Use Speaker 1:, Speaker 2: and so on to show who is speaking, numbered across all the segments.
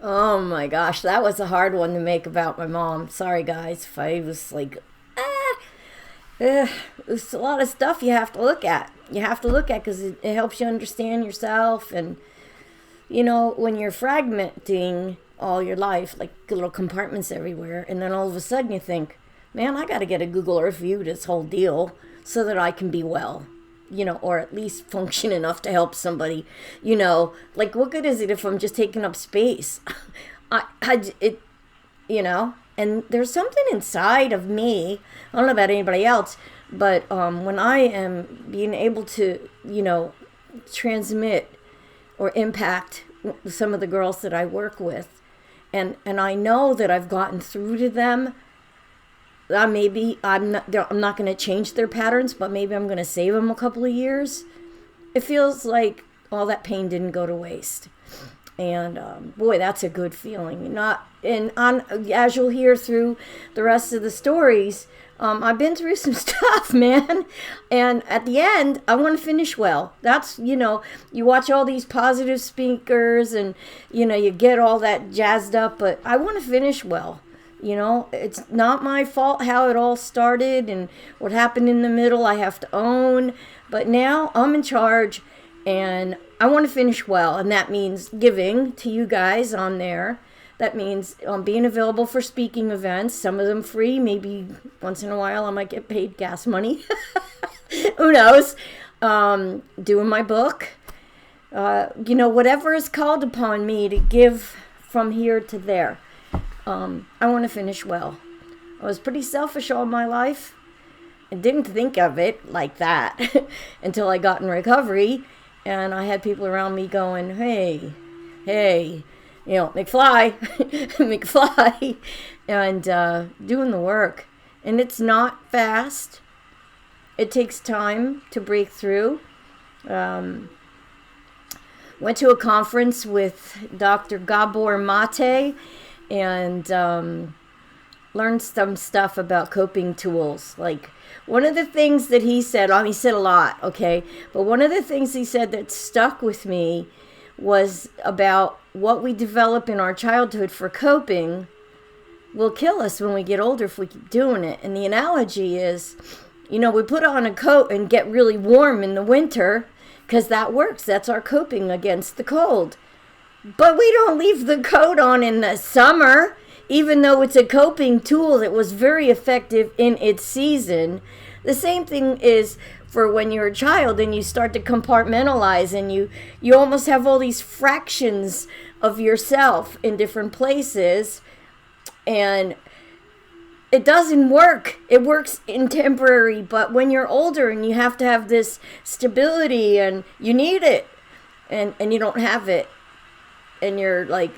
Speaker 1: Oh my gosh, that was a hard one to make about my mom. Sorry, guys, if I was like, ah, there's a lot of stuff you have to look at. You have to look at because it helps you understand yourself. And, when you're fragmenting all your life, like little compartments everywhere, and then all of a sudden you think, man, I got to get a Google Earth view of this whole deal so that I can be well. Or at least function enough to help somebody, like what good is it if I'm just taking up space? And there's something inside of me, I don't know about anybody else, but when I am being able to, transmit or impact some of the girls that I work with, and I know that I've gotten through to them. Maybe I'm not going to change their patterns, but maybe I'm going to save them a couple of years. It feels like all that pain didn't go to waste. And boy, that's a good feeling. As you'll hear through the rest of the stories, I've been through some stuff, man. And at the end, I want to finish well. That's, you watch all these positive speakers and, you get all that jazzed up, but I want to finish well. It's not my fault how it all started and what happened in the middle I have to own. But now I'm in charge and I want to finish well. And that means giving to you guys on there. That means being available for speaking events, some of them free. Maybe once in a while I might get paid gas money. Who knows? Doing my book. Whatever is called upon me to give from here to there. I want to finish well. I was pretty selfish all my life. I didn't think of it like that until I got in recovery. And I had people around me going, hey, McFly, McFly, and doing the work. And it's not fast. It takes time to break through. Went to a conference with Dr. Gabor Mate and learned some stuff about coping tools. Like one of the things that he said a lot, okay? But one of the things he said that stuck with me was about what we develop in our childhood for coping will kill us when we get older if we keep doing it. And the analogy is, we put on a coat and get really warm in the winter because that works. That's our coping against the cold. But we don't leave the coat on in the summer, even though it's a coping tool that was very effective in its season. The same thing is for when you're a child and you start to compartmentalize and you almost have all these fractions of yourself in different places. And it doesn't work. It works in temporary, but when you're older and you have to have this stability and you need it and you don't have it. And you're like,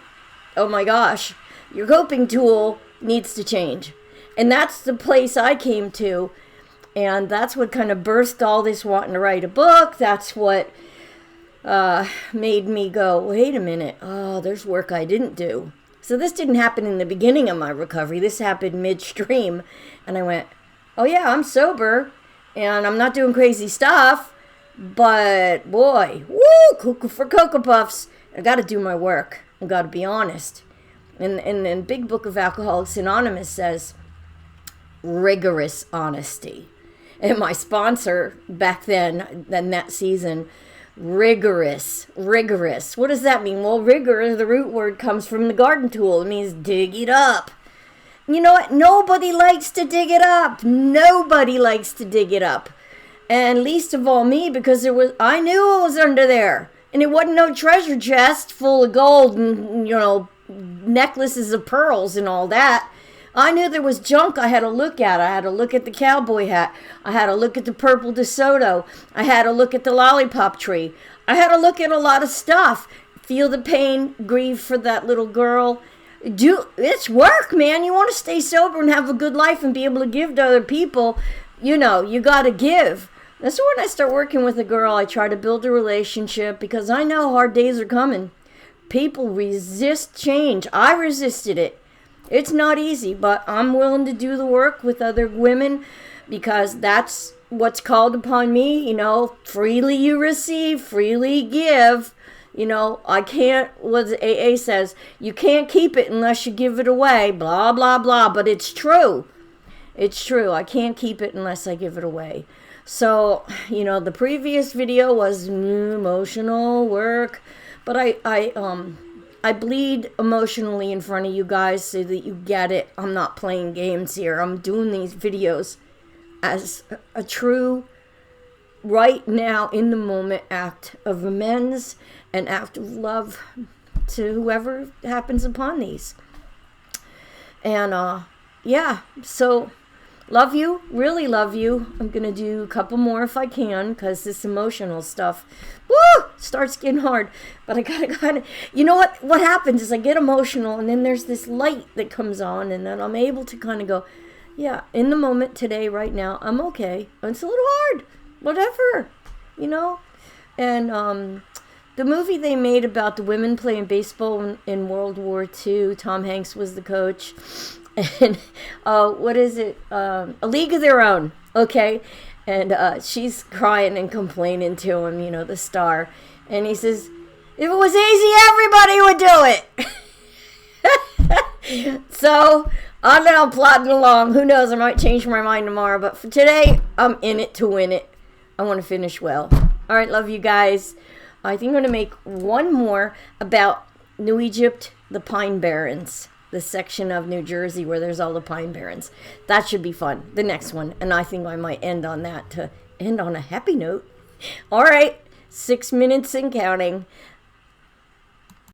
Speaker 1: oh my gosh, your coping tool needs to change. And that's the place I came to. And that's what kind of birthed all this wanting to write a book. That's what made me go, wait a minute. Oh, there's work I didn't do. So this didn't happen in the beginning of my recovery. This happened midstream. And I went, oh yeah, I'm sober. And I'm not doing crazy stuff. But boy, woo, cuckoo for Cocoa Puffs. I got to do my work. I got to be honest. And the Big Book of Alcoholics Anonymous says rigorous honesty. And my sponsor back then that season, rigorous. What does that mean? Well, rigor, the root word comes from the garden tool. It means dig it up. You know what? Nobody likes to dig it up. Nobody likes to dig it up. And least of all me, because I knew it was under there. And it wasn't no treasure chest full of gold and, necklaces of pearls and all that. I knew there was junk I had to look at. I had to look at the cowboy hat. I had to look at the purple DeSoto. I had to look at the lollipop tree. I had to look at a lot of stuff. Feel the pain, grieve for that little girl. It's work, man. You want to stay sober and have a good life and be able to give to other people. You got to give. That's when I start working with a girl. I try to build a relationship because I know hard days are coming. People resist change. I resisted it. It's not easy, but I'm willing to do the work with other women because that's what's called upon me. Freely you receive, freely give. You know, I can't, what AA says, you can't keep it unless you give it away, blah, blah, blah. But it's true. It's true. I can't keep it unless I give it away. So, you know, the previous video was emotional work, but I bleed emotionally in front of you guys so that you get it. I'm not playing games here. I'm doing these videos as a true, right now, in the moment act of amends and act of love to whoever happens upon these. And, yeah, so love you, really love you. I'm going to do a couple more if I can, because this emotional stuff, woo, starts getting hard. But I got to kind of, you know what happens is I get emotional, and then there's this light that comes on, and then I'm able to kind of go, yeah, in the moment today, right now, I'm okay. It's a little hard, whatever, you know. And the movie they made about the women playing baseball in World War II, Tom Hanks was the coach. And what is it? A League of Their Own, okay? And she's crying and complaining to him, you know, the star. And he says, if it was easy, everybody would do it. So I'm now plodding along. Who knows? I might change my mind tomorrow. But for today, I'm in it to win it. I want to finish well. All right, love you guys. I think I'm going to make one more about New Egypt, the Pine Barrens, the section of New Jersey where there's all the Pine Barrens. That should be fun, the next one. And I think I might end on that to end on a happy note. All right, 6 minutes and counting.